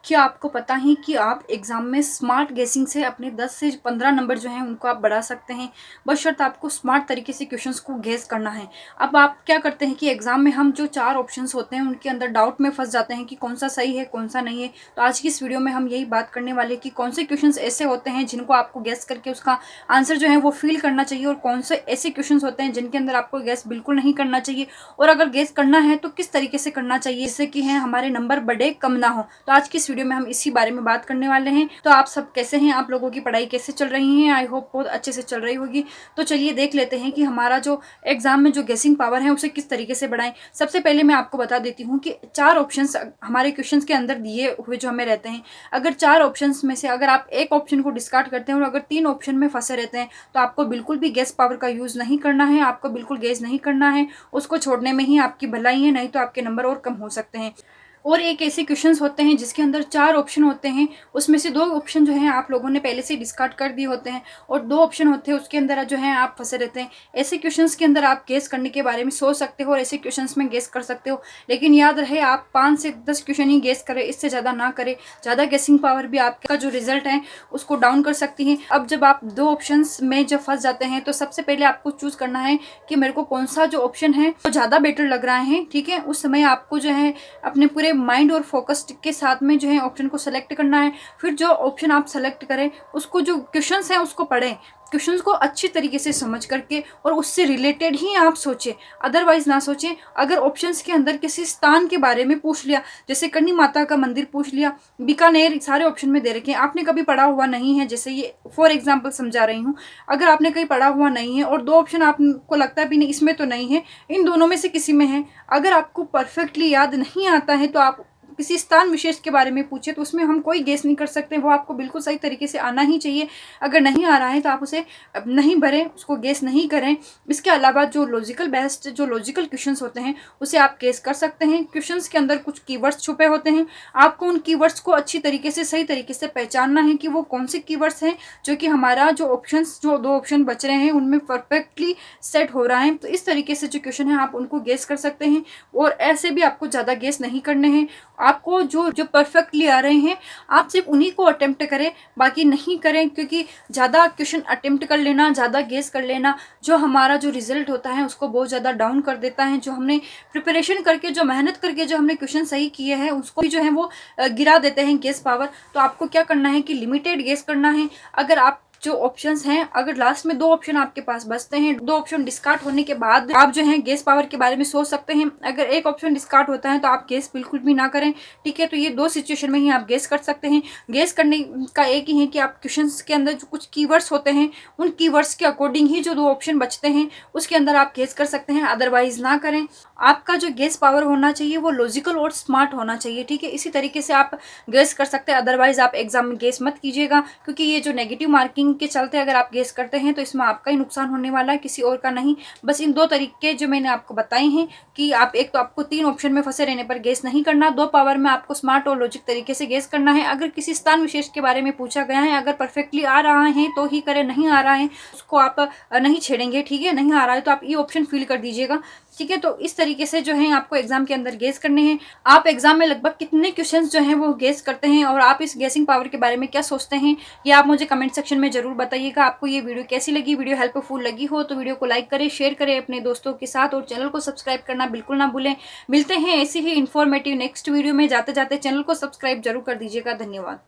क्या आपको पता है कि आप एग्ज़ाम में स्मार्ट गेसिंग से अपने 10 से 15 नंबर जो हैं उनको आप बढ़ा सकते हैं, बशर्ते आपको स्मार्ट तरीके से क्वेश्चंस को गेस करना है। अब आप क्या करते हैं कि एग्ज़ाम में हम जो 4 ऑप्शंस होते हैं उनके अंदर डाउट में फँस जाते हैं कि कौन-सा सही है, कौन-सा नहीं है। तो आज की इस वीडियो में हम यही बात करने वाले हैं कि कौन से क्वेश्चंस ऐसे होते हैं जिनको आपको गेस करके उसका आंसर जो है वो फ़ील करना चाहिए और कौन से ऐसे क्वेश्चंस होते हैं जिनके अंदर आपको गेस बिल्कुल नहीं करना चाहिए और अगर गेस करना है तो किस तरीके से करना चाहिए जिससे कि हैं हमारे नंबर बढ़े कम ना हो। तो आज की इस वीडियो में हम इसी बारे में बात करने वाले हैं। तो आप सब कैसे हैं, आप लोगों की पढ़ाई कैसे चल रही है? आई होप बहुत अच्छे से चल रही होगी। तो चलिए देख लेते हैं कि हमारा जो एग्जाम में जो गेसिंग पावर है उसे किस तरीके से बढ़ाएं। सबसे पहले मैं आपको बता देती हूँ कि 4 ऑप्शंस हमारे क्वेश्चंस के अंदर दिए हुए जो हमें रहते हैं, अगर 4 ऑप्शंस में से अगर आप एक ऑप्शन को डिस्कार्ड करते हैं और अगर 3 ऑप्शन में फंसे रहते हैं तो आपको बिल्कुल भी गेस पावर का यूज नहीं करना है, आपको बिल्कुल गेस नहीं करना है, उसको छोड़ने में ही आपकी भलाई है, नहीं तो आपके नंबर और कम हो सकते हैं। और एक ऐसे क्वेश्चंस होते हैं जिसके अंदर 4 ऑप्शन होते हैं, उसमें से 2 ऑप्शन जो हैं आप लोगों ने पहले से डिस्कार्ड कर दिए होते हैं और 2 ऑप्शन होते हैं उसके अंदर जो है आप फंसे रहते हैं। ऐसे क्वेश्चंस के अंदर आप गेस करने के बारे में सोच सकते हो और ऐसे क्वेश्चंस में गेस कर सकते हो, लेकिन याद रहे आप 5 से 10 क्वेश्चन ही गेस करें, इससे ज़्यादा ना करें। ज़्यादा गेसिंग पावर भी आपका जो रिजल्ट है उसको डाउन कर सकती है। अब जब आप 2 ऑप्शंस में जब फंस जाते हैं तो सबसे पहले आपको चूज करना है कि मेरे को कौन सा जो ऑप्शन है वो ज़्यादा बेटर लग रहा है। ठीक है, उस समय आपको जो है अपने पूरे माइंड और फोकस के साथ में जो है ऑप्शन को सेलेक्ट करना है। फिर जो ऑप्शन आप सेलेक्ट करें उसको जो क्वेश्चंस हैं उसको पढ़ें, क्वेश्चंस को अच्छी तरीके से समझ करके और उससे रिलेटेड ही आप सोचें, अदरवाइज ना सोचें। अगर ऑप्शंस के अंदर किसी स्थान के बारे में पूछ लिया, जैसे करनी माता का मंदिर पूछ लिया, बीकानेर, सारे ऑप्शन में दे रखे हैं, आपने कभी पढ़ा हुआ नहीं है, जैसे ये फॉर एग्जाम्पल समझा रही हूँ, अगर आपने कहीं पढ़ा हुआ नहीं है और 2 ऑप्शन आपको लगता है भी नहीं इसमें तो नहीं है, इन दोनों में से किसी में है, अगर आपको परफेक्टली याद नहीं आता है तो आप किसी स्थान विशेष के बारे में पूछे तो उसमें हम कोई गेस नहीं कर सकते, वो आपको बिल्कुल सही तरीके से आना ही चाहिए। अगर नहीं आ रहा है तो आप उसे नहीं भरें, उसको गेस नहीं करें। इसके अलावा जो लॉजिकल बेस्ड जो लॉजिकल क्वेश्चंस होते हैं उसे आप गेस कर सकते हैं। क्वेश्चंस के अंदर कुछ कीवर्ड्स छुपे होते हैं, आपको उन कीवर्ड्स को अच्छी तरीके से सही तरीके से पहचानना है कि वो कौन से कीवर्ड्स हैं जो कि हमारा जो ऑप्शंस जो 2 ऑप्शन बच रहे हैं उनमें परफेक्टली सेट हो रहा है। तो इस तरीके से जो क्वेश्चन है आप उनको गेस कर सकते हैं और ऐसे भी आपको ज़्यादा गेस नहीं करने हैं। आपको जो जो परफेक्टली आ रहे हैं आप सिर्फ उन्हीं को अटेम्प्ट करें, बाकी नहीं करें, क्योंकि ज़्यादा क्वेश्चन अटेम्प्ट कर लेना, ज़्यादा गेस कर लेना जो हमारा जो रिजल्ट होता है उसको बहुत ज़्यादा डाउन कर देता है। जो हमने प्रिपरेशन करके जो मेहनत करके जो हमने क्वेश्चन सही किए हैं उसको भी जो है वो गिरा देते हैं गेस पावर। तो आपको क्या करना है कि लिमिटेड गेस करना है। अगर आप जो ऑप्शंस हैं, अगर लास्ट में 2 ऑप्शन आपके पास बचते हैं, 2 ऑप्शन डिस्कार्ड होने के बाद आप जो है गेस पावर के बारे में सोच सकते हैं। अगर एक ऑप्शन डिस्कार्ड होता है तो आप गेस बिल्कुल भी ना करें। ठीक है, तो ये 2 सिचुएशन में ही आप गेस कर सकते हैं। गेस करने का एक ही है कि आप क्वेश्चंस के अंदर जो कुछ कीवर्ड्स होते हैं उन कीवर्ड्स के अकॉर्डिंग ही जो 2 ऑप्शन बचते हैं उसके अंदर आप गेस कर सकते हैं, अदरवाइज ना करें। आपका जो गेस पावर होना चाहिए वो लॉजिकल और स्मार्ट होना चाहिए। ठीक है, इसी तरीके से आप गेस कर सकते हैं, अदरवाइज आप एग्जाम में गेस मत कीजिएगा, क्योंकि ये जो नेगेटिव मार्किंग के चलते अगर आप गेस करते हैं तो इसमें आपका ही नुकसान होने वाला है, किसी और का नहीं। बस इन 2 तरीके जो मैंने आपको बताए हैं कि आप एक तो आपको 3 ऑप्शन में फंसे रहने पर गेस नहीं करना, 2 पावर में आपको स्मार्ट और लॉजिक तरीके से गेस करना है। अगर किसी स्थान विशेष के बारे में पूछा गया है, अगर परफेक्टली आ रहा है तो ही करें, नहीं आ रहा है उसको आप नहीं छेड़ेंगे। ठीक है, नहीं आ रहा है तो आप ये ऑप्शन फिल कर दीजिएगा। ठीक है, तो इस तरीके से जो है आपको एग्जाम के अंदर गेस करने हैं। आप एग्जाम में लगभग कितने क्वेश्चंस जो हैं वो गेस करते हैं और आप इस गेसिंग पावर के बारे में क्या सोचते हैं, ये आप मुझे कमेंट सेक्शन में जरूर बताइएगा। आपको ये वीडियो कैसी लगी, वीडियो हेल्पफुल लगी हो तो वीडियो को लाइक करें, शेयर करें अपने दोस्तों के साथ और चैनल को सब्सक्राइब करना बिल्कुल ना भूलें। मिलते हैं ऐसी ही इन्फॉर्मेटिव नेक्स्ट वीडियो में। जाते जाते चैनल को सब्सक्राइब जरूर कर दीजिएगा। धन्यवाद।